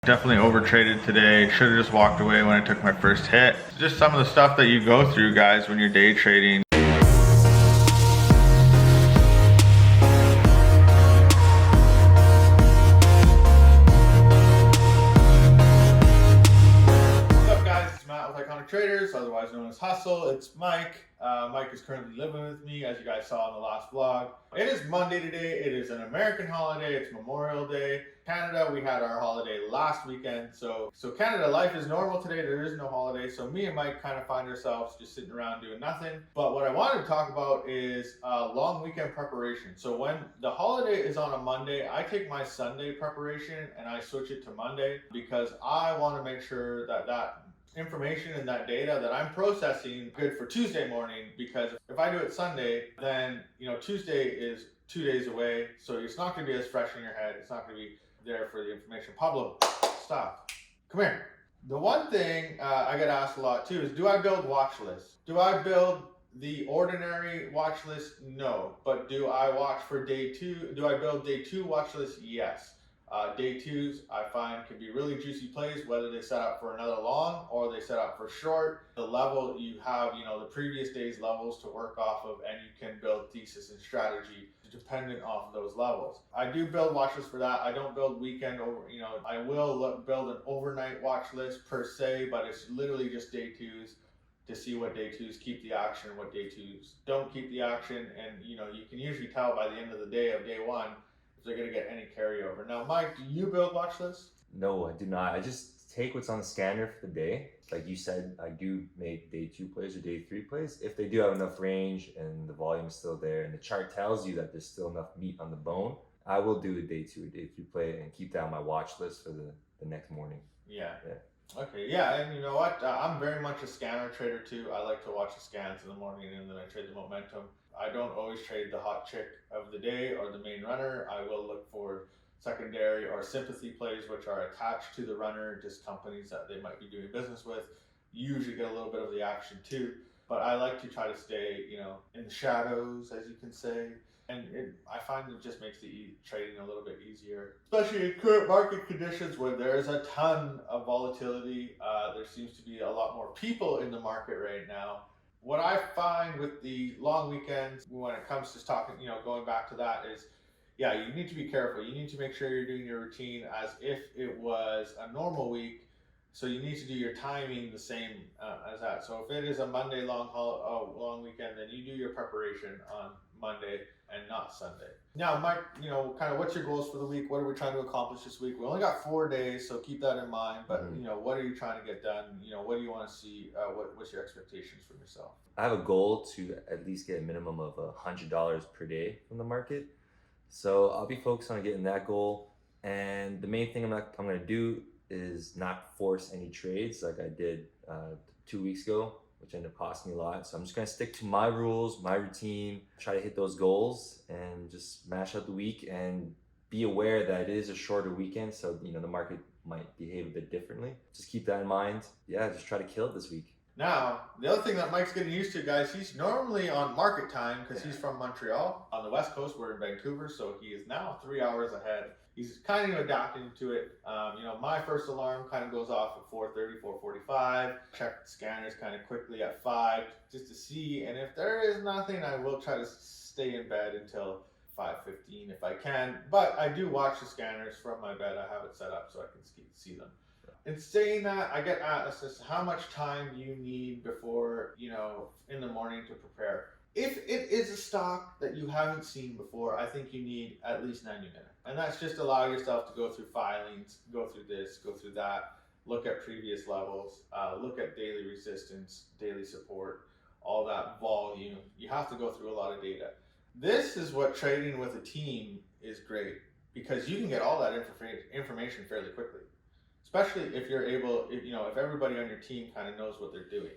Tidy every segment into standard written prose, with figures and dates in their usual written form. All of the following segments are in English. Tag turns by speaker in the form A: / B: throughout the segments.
A: Definitely overtraded today. Should have just walked away when I took my first hit. Just some of the stuff that you go through, guys, when you're day trading. What's up, guys? It's Matt with IKNK Traders, otherwise known as Hustle. It's Mike. Mike is currently living with me, as you guys saw in the last vlog. It is Monday today. It is an American holiday. It's Memorial Day. Canada, we had our holiday last weekend. So Canada, life is normal today. There is no holiday. So me and Mike kind of find ourselves just sitting around doing nothing. But what I wanted to talk about is long weekend preparation. So when the holiday is on a Monday, I take my Sunday preparation and I switch it to Monday because I want to make sure that information and that data that I'm processing good for Tuesday morning, because if I do it Sunday, then Tuesday is 2 days away, so it's not going to be as fresh in your head. It's not going to be there for the information. Pablo, stop. Come here. The one thing I get asked a lot too is, do I build watch lists? Do I build the ordinary watch list? No. But do I watch for day two? Do I build day two watch lists? Yes. Day twos, I find, can be really juicy plays, whether they set up for another long or they set up for short. The level you have, the previous day's levels to work off of, and you can build thesis and strategy dependent off of those levels. I do build watch lists for that. I don't build weekend over, I will build an overnight watch list per se, but it's literally just day twos to see what day twos keep the action, what day twos don't keep the action. And, you can usually tell by the end of the day of day one, they're going to get any carryover. Now, Mike, do you build watch lists?
B: No, I do not. I just take what's on the scanner for the day. Like you said, I do make day two plays or day three plays. If they do have enough range and the volume is still there and the chart tells you that there's still enough meat on the bone, I will do a day two or day three play and keep that on my watch list for the next morning.
A: Yeah. Okay, yeah, and you know what? I'm very much a scanner trader too. I like to watch the scans in the morning and then I trade the momentum. I don't always trade the hot chick of the day or the main runner. I will look for secondary or sympathy plays, which are attached to the runner, just companies that they might be doing business with. Usually get a little bit of the action too, but I like to try to stay, in the shadows, as you can say. And I find it just makes the trading a little bit easier, especially in current market conditions where there's a ton of volatility. There seems to be a lot more people in the market right now. What I find with the long weekends, when it comes to talking, going back to that, is, yeah, you need to be careful. You need to make sure you're doing your routine as if it was a normal week. So you need to do your timing the same as that. So if it is a Monday long weekend, then you do your preparation on Monday and not Sunday. Now, Mike, kind of what's your goals for the week? What are we trying to accomplish this week? We only got 4 days, so keep that in mind. But, what are you trying to get done? What do you want to see? What's your expectations from yourself?
B: I have a goal to at least get a minimum of $100 per day from the market. So I'll be focused on getting that goal. And the main thing I'm going to do is not force any trades like I did 2 weeks ago, which ended up costing me a lot. So I'm just going to stick to my rules, my routine, try to hit those goals and just smash out the week, and be aware that it is a shorter weekend. So, the market might behave a bit differently. Just keep that in mind. Yeah, just try to kill it this week.
A: Now, the other thing that Mike's getting used to, guys, he's normally on market time because he's from Montreal. On the West Coast, we're in Vancouver, so he is now 3 hours ahead. He's kind of adapting to it. My first alarm kind of goes off at 4:30, 4:45. Check the scanners kind of quickly at 5 just to see. And if there is nothing, I will try to stay in bed until 5:15 if I can. But I do watch the scanners from my bed. I have it set up so I can see them. In saying that, I get asked this: how much time do you need before, in the morning to prepare? If it is a stock that you haven't seen before, I think you need at least 90 minutes. And that's just allow yourself to go through filings, go through this, go through that, look at previous levels, look at daily resistance, daily support, all that volume. You have to go through a lot of data. This is what trading with a team is great, because you can get all that information fairly quickly. Especially if you're able, if everybody on your team kind of knows what they're doing.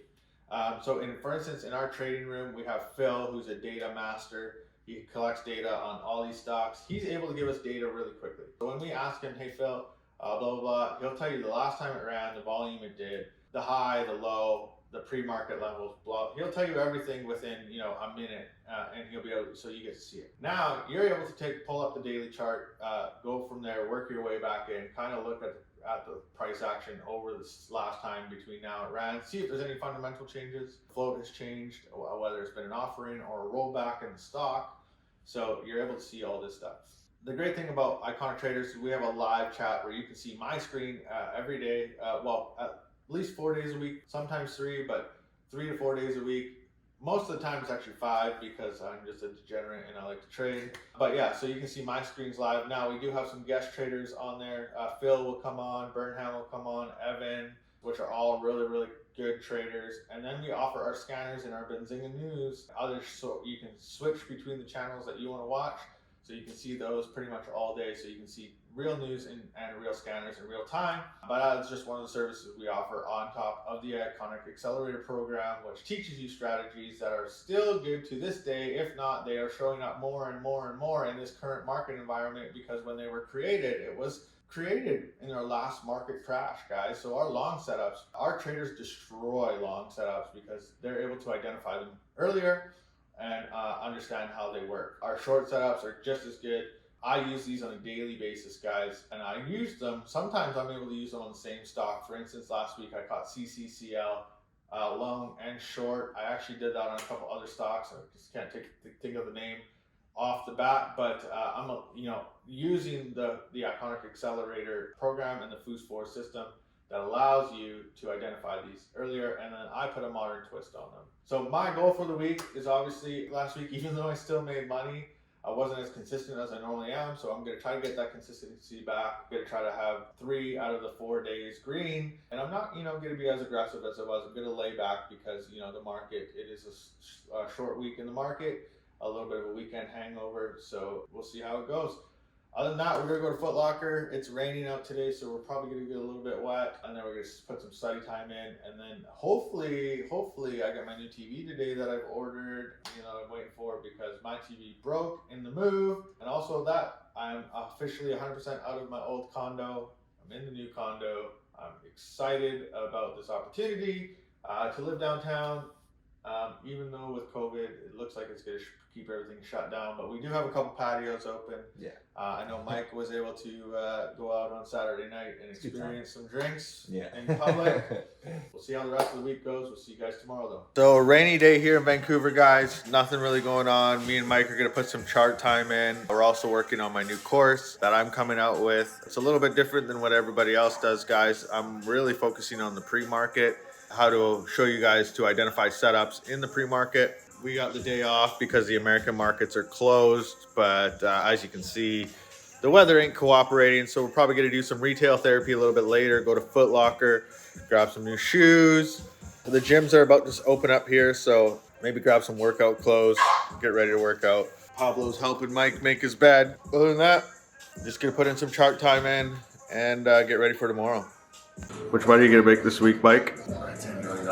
A: For instance, in our trading room, we have Phil, who's a data master. He collects data on all these stocks. He's able to give us data really quickly. So when we ask him, hey Phil, blah, blah, blah, he'll tell you the last time it ran, the volume it did, the high, the low, the pre-market levels, blah. He'll tell you everything within, a minute, and he'll be able, so you get to see it. Now, you're able to pull up the daily chart, go from there, work your way back in, kind of look at the price action over this last time between now and ran. See if there's any fundamental changes. Float has changed, whether it's been an offering or a rollback in the stock. So you're able to see all this stuff. The great thing about IKNK Traders is we have a live chat where you can see my screen every day. Well, at least 4 days a week, sometimes 3, but 3 to 4 days a week. Most of the time it's actually 5 because I'm just a degenerate and I like to trade. But yeah, so you can see my screens live. Now we do have some guest traders on there. Phil will come on, Burnham will come on, Evan, which are all really, really good traders. And then we offer our scanners and our Benzinga News. Others, so you can switch between the channels that you want to watch. So you can see those pretty much all day. So you can see real news and real scanners in real time. But that's just one of the services we offer on top of the IKNK Accelerator program, which teaches you strategies that are still good to this day. If not, they are showing up more and more and more in this current market environment, because when they were created, it was created in our last market crash, guys. So our long setups, our traders destroy long setups because they're able to identify them earlier and understand how they work. Our short setups are just as good. I use these on a daily basis, guys, and I use them. Sometimes I'm able to use them on the same stock. For instance, last week I caught CCCL long and short. I actually did that on a couple other stocks. I just can't think of the name off the bat, but I'm using the IKNK Accelerator program and the FUS4 system that allows you to identify these earlier, and then I put a modern twist on them. So my goal for the week is obviously last week, even though I still made money, I wasn't as consistent as I normally am, so I'm going to try to get that consistency back. I'm going to try to have 3 out of the 4 days green, and I'm not, going to be as aggressive as I was. I'm going to lay back because, the market, it is a short week in the market, a little bit of a weekend hangover, so we'll see how it goes. Other than that, we're going to go to Foot Locker. It's raining out today, so we're probably going to get a little bit wet. And then we're going to put some study time in. And then hopefully, I got my new TV today that I've ordered. I'm waiting for it because my TV broke in the move. And also that I'm officially 100% out of my old condo. I'm in the new condo. I'm excited about this opportunity to live downtown. Even though with COVID, it looks like it's going to keep everything shut down, but we do have a couple patios open. Yeah. I know Mike was able to go out on Saturday night and experience some drinks in public. We'll see how the rest of the week goes. We'll see you guys tomorrow, though. So, rainy day here in Vancouver, guys. Nothing really going on. Me and Mike are going to put some chart time in. We're also working on my new course that I'm coming out with. It's a little bit different than what everybody else does, guys. I'm really focusing on the pre-market, how to show you guys to identify setups in the pre-market. We got the day off because the American markets are closed, but as you can see, the weather ain't cooperating, so we're probably going to do some retail therapy a little bit later, go to Foot Locker, grab some new shoes. The gyms are about to open up here, so maybe grab some workout clothes, get ready to work out. Pablo's helping Mike make his bed. Other than that, just going to put in some chart time in and get ready for tomorrow. Which money are you going to make this week, Mike?
B: $10 million.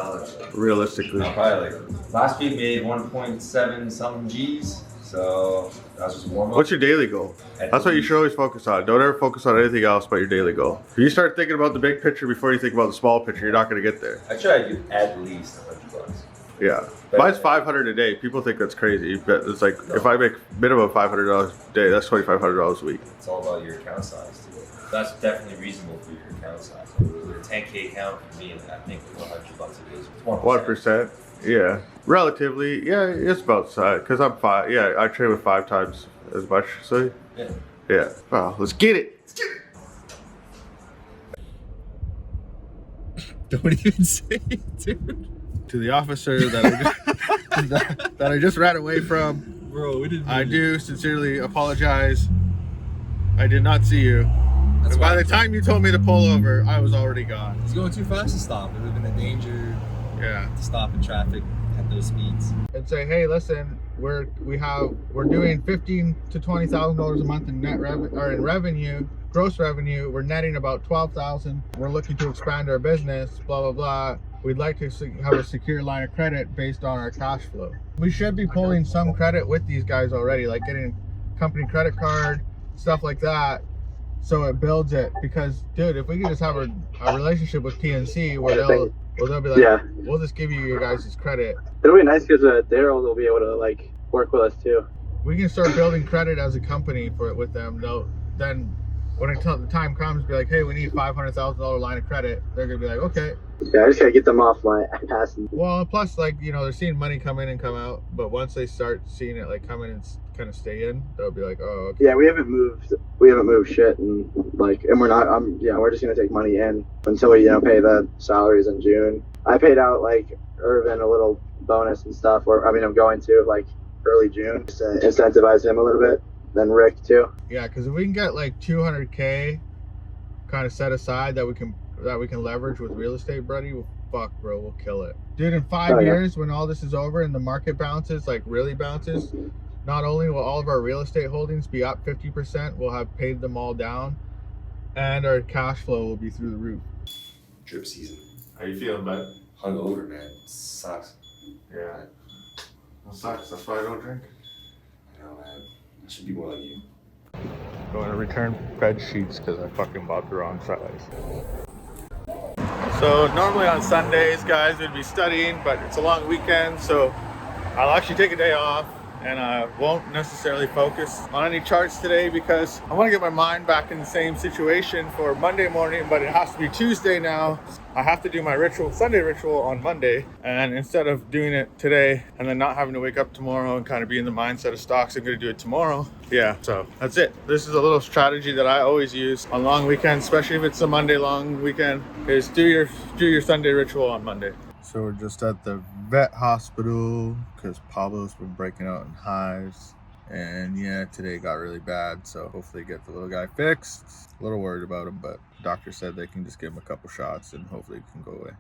A: Realistically.
B: Probably last week made 1.7 something G's, so that's just warm up.
A: What's your daily goal? That's what you should always focus on. Don't ever focus on anything else but your daily goal. If you start thinking about the big picture before you think about the small picture, you're not going to get there.
B: I try to do at least $100.
A: Yeah. Mine's $500 a day. People think that's crazy, but it's like if I make minimum $500 a day, that's $2,500 a week.
B: It's all about your account size too. That's definitely reasonable for your account size. With a 10K account for me, I think $100 a day is 1%.
A: Yeah. Relatively, yeah, it's about size. Because I'm 5. Yeah, I trade with 5 times as much. So, yeah. Wow, let's get it.
C: Don't even say it, dude.
A: To the officer that I just ran away from.
C: Bro, we didn't.
A: I do sincerely apologize. I did not see you. And by the time you told me to pull over, I was already gone.
C: He's going too fast to stop. It would have been a danger.
A: Yeah.
C: To stop in traffic at those speeds.
A: And say, hey, listen, we're doing $15,000 to $20,000 a month in revenue, gross revenue. We're netting about $12,000. We're looking to expand our business. Blah blah blah. We'd like to have a secure line of credit based on our cash flow. We should be pulling some credit with these guys already, like getting company credit card, stuff like that. So it builds it, because dude, if we could just have a relationship with PNC where they'll be like, we'll just give you your guys' credit.
D: It'll be nice because Daryl will be able to work with us too.
A: We can start building credit as a company with them. Then when the time comes, be like, hey, we need $500,000 line of credit. They're gonna be like, okay.
D: Yeah, I just gotta get them off my ass.
A: Well, plus, like, you know, they're seeing money come in and come out, but once they start seeing it like come in and kind of stay in, they'll be like, oh, okay.
D: Yeah, we haven't moved shit, and like, and we're not. We're just gonna take money in until we, pay the salaries in June. I paid out like Irvin a little bonus and stuff, or I'm going to like early June just to incentivize him a little bit. Then Rick too.
A: Yeah, because if we can get like 200K kind of set aside that we can leverage with real estate, buddy, fuck, bro, we'll kill it, dude. In 5 years, when all this is over and the market bounces, like really bounces, not only will all of our real estate holdings be up 50%, we'll have paid them all down, and our cash flow will be through the roof.
B: Drip season.
A: How you feeling, bud?
B: Hungover, man. Sucks.
A: Yeah, it sucks. That's why I don't drink.
B: I know, man. I should be more like you.
A: Going to return bed sheets because I fucking bought the wrong size. So normally on Sundays, guys, we'd be studying, but it's a long weekend, so I'll actually take a day off, and I won't necessarily focus on any charts today because I want to get my mind back in the same situation for Monday morning, but it has to be Tuesday now. I have to do my Sunday ritual on Monday, and instead of doing it today and then not having to wake up tomorrow and kind of be in the mindset of stocks, I'm going to do it tomorrow. Yeah, so that's it. This is a little strategy that I always use on long weekends, especially if it's a Monday long weekend, is do your Sunday ritual on Monday. So we're just at the vet hospital because Pablo's been breaking out in hives, and yeah, today got really bad, so hopefully get the little guy fixed. A little worried about him, but the doctor said they can just give him a couple shots and hopefully it can go away.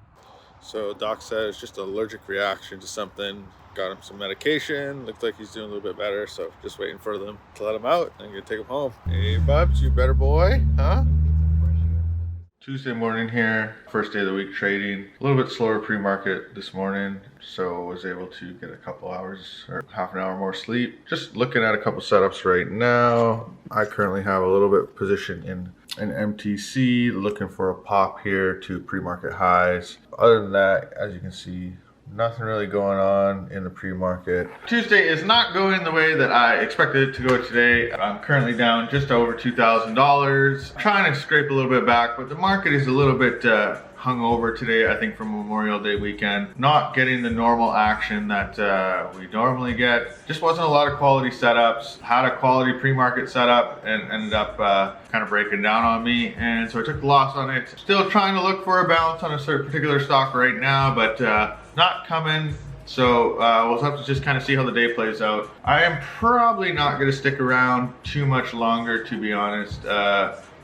A: So doc said it's just an allergic reaction to something. Got him some medication, looks like he's doing a little bit better, so just waiting for them to let him out and gonna take him home. Hey Bubs, you better boy, huh? Tuesday morning here, first day of the week trading. A little bit slower pre-market this morning, so was able to get a couple hours or half an hour more sleep. Just looking at a couple setups right now. I currently have a little bit position in an MTC, looking for a pop here to pre-market highs. Other than that, as you can see, nothing really going on in the pre-market. Tuesday is not going the way that I expected it to go today. I'm currently down just over $2,000. Trying to scrape a little bit back, but the market is a little bit hungover today, I think, from Memorial Day weekend. Not getting the normal action that we normally get. Just wasn't a lot of quality setups. Had a quality pre-market setup and ended up kind of breaking down on me, and so I took the loss on it. Still trying to look for a bounce on a particular stock right now, but not coming. So we'll have to just kind of see how the day plays out. I am probably not going to stick around too much longer, to be honest.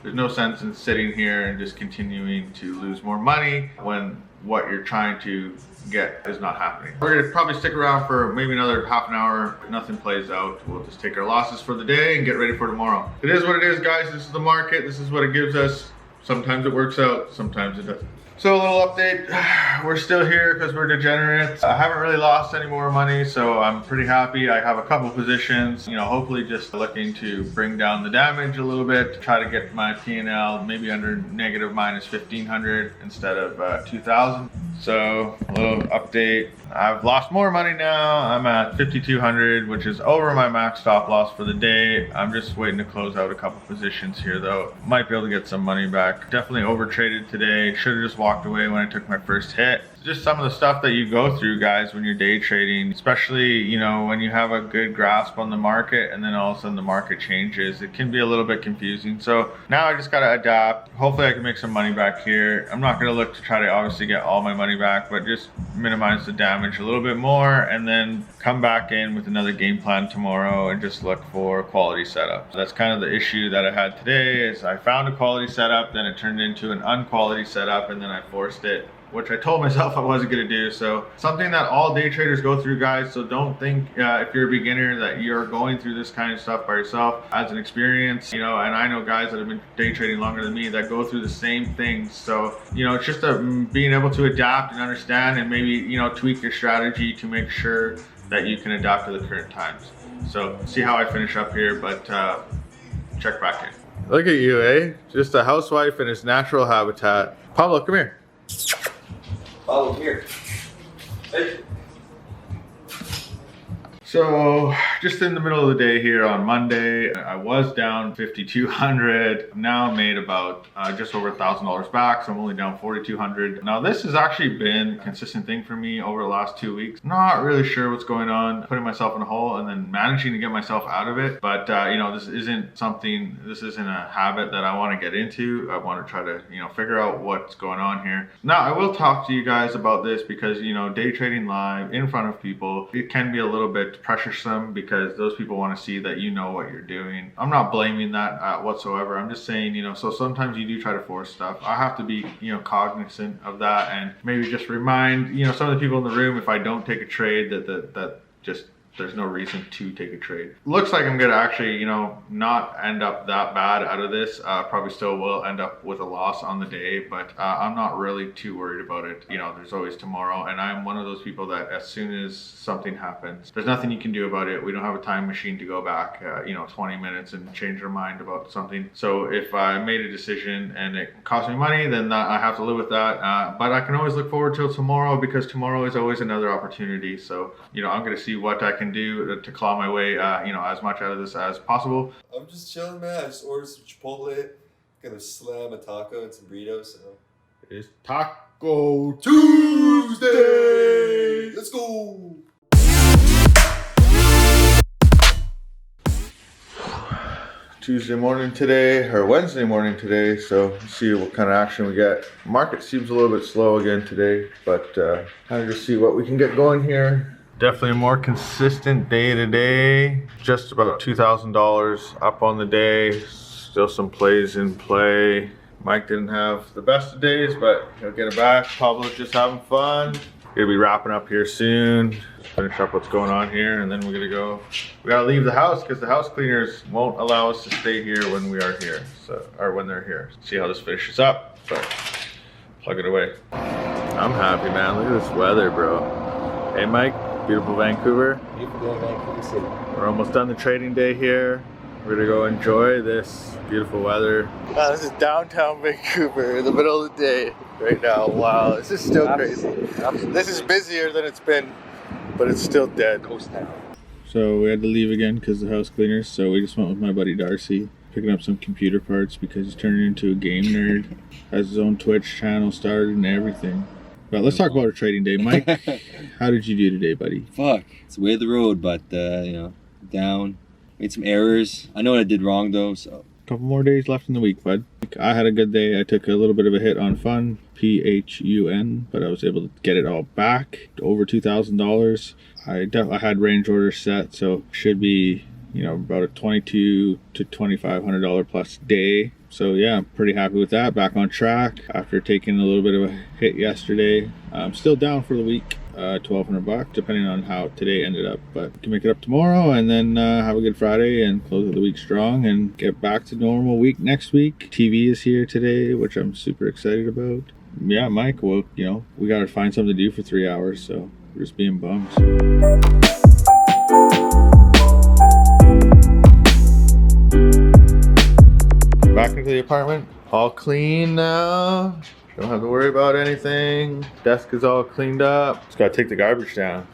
A: There's no sense in sitting here and just continuing to lose more money when what you're trying to get is not happening. We're going to probably stick around for maybe another half an hour. If nothing plays out, we'll just take our losses for the day and get ready for tomorrow. It is what it is, guys. This is the market. This is what it gives us. Sometimes it works out, sometimes it doesn't. So a little update, we're still here because we're degenerates. I haven't really lost any more money, so I'm pretty happy. I have a couple positions, hopefully just looking to bring down the damage a little bit, try to get my P&L maybe under negative minus 1,500 instead of 2,000. So a little update. I've lost more money now. I'm at 5,200, which is over my max stop loss for the day. I'm just waiting to close out a couple positions here though. Might be able to get some money back. Definitely over traded today. Should have just walked away when I took my first hit. Just some of the stuff that you go through, guys, when you're day trading, especially, when you have a good grasp on the market and then all of a sudden the market changes, it can be a little bit confusing. So now I just got to adapt. Hopefully I can make some money back here. I'm not going to look to try to obviously get all my money back, but just minimize the damage a little bit more and then come back in with another game plan tomorrow and just look for quality setup. So that's kind of the issue that I had today is I found a quality setup, then it turned into an unquality setup, and then I forced it, which I told myself I wasn't going to do. So something that all day traders go through, guys. So don't think if you're a beginner that you're going through this kind of stuff by yourself. As an experience, and I know guys that have been day trading longer than me that go through the same things. So, it's just being able to adapt and understand and maybe, tweak your strategy to make sure that you can adapt to the current times. So see how I finish up here, but check back in. Look at you, eh? Just a housewife in its natural habitat. Pablo, come here.
B: Follow here. Hey.
A: So just in the middle of the day here on Monday, I was down 5,200. Now made about just over $1,000 back, so I'm only down 4,200. Now this has actually been a consistent thing for me over the last 2 weeks. Not really sure what's going on, putting myself in a hole and then managing to get myself out of it. But you know, this isn't a habit that I want to get into. I want to try to, you know, figure out what's going on here. Now I will talk to you guys about this because, you know, day trading live in front of people, it can be a little bit pressuresome because those people want to see that you know what you're doing. I'm not blaming that whatsoever. I'm just saying, you know, so sometimes you do try to force stuff. I have to be, you know, cognizant of that and maybe just remind, you know, some of the people in the room, if I don't take a trade, that just there's no reason to take a trade. Looks like I'm gonna actually, you know, not end up that bad out of this. Probably still will end up with a loss on the day, but I'm not really too worried about it. You know, there's always tomorrow, and I'm one of those people that as soon as something happens, there's nothing you can do about it. We don't have a time machine to go back, you know, 20 minutes and change our mind about something. So if I made a decision and it cost me money, then I have to live with that. But I can always look forward till tomorrow because tomorrow is always another opportunity. So, you know, I'm gonna see what I can do to claw my way, you know, as much out of this as possible.
C: I'm just chilling, man. I just ordered some Chipotle. Gonna slam a taco and some burritos. So
A: It's Taco Tuesday.
C: let's go.
A: Tuesday morning today, or Wednesday morning today, so let's see what kind of action we get. Market seems a little bit slow again today, but I'll just see what we can get going here. Definitely a more consistent day today. Just about $2,000 up on the day. Still some plays in play. Mike didn't have the best of days, but he'll get it back. Pablo's just having fun. Gonna be wrapping up here soon. Just finish up what's going on here, and then we're gonna go. We gotta leave the house because the house cleaners won't allow us to stay here when we are here, so or when they're here. See how this finishes up. So plug it away. I'm happy, man. Look at this weather, bro. Hey, Mike. Beautiful Vancouver.
C: Beautiful day, Vancouver City.
A: We're almost done the trading day here. We're gonna go enjoy this beautiful weather. Wow, this is downtown Vancouver in the middle of the day right now. Wow, this is still crazy. This is busier than it's been, but it's still dead.
C: Ghost town.
A: So we had to leave again because of the house cleaners. So we just went with my buddy Darcy, picking up some computer parts because he's turning into a game nerd. Has his own Twitch channel started and everything. But let's talk about our trading day. Mike, how did you do today, buddy?
C: Fuck. It's the way of the road, but, you know, down. Made some errors. I know what I did wrong, though, so.
A: Couple more days left in the week, bud. I had a good day. I took a little bit of a hit on fun, PHUN, but I was able to get it all back to over $2,000. I had range orders set, so should be, you know, about a $2,200 to $2,500 plus day. So yeah, I'm pretty happy with that. Back on track after taking a little bit of a hit yesterday. I'm still down for the week, $1,200 depending on how today ended up. But we can make it up tomorrow and then have a good Friday and close out the week strong and get back to normal week next week. TV is here today, which I'm super excited about. Yeah, Mike, well, you know, we got to find something to do for 3 hours, so we're just being bums. Back into the apartment, all clean now. Don't have to worry about anything. Desk is all cleaned up. Just gotta take the garbage down.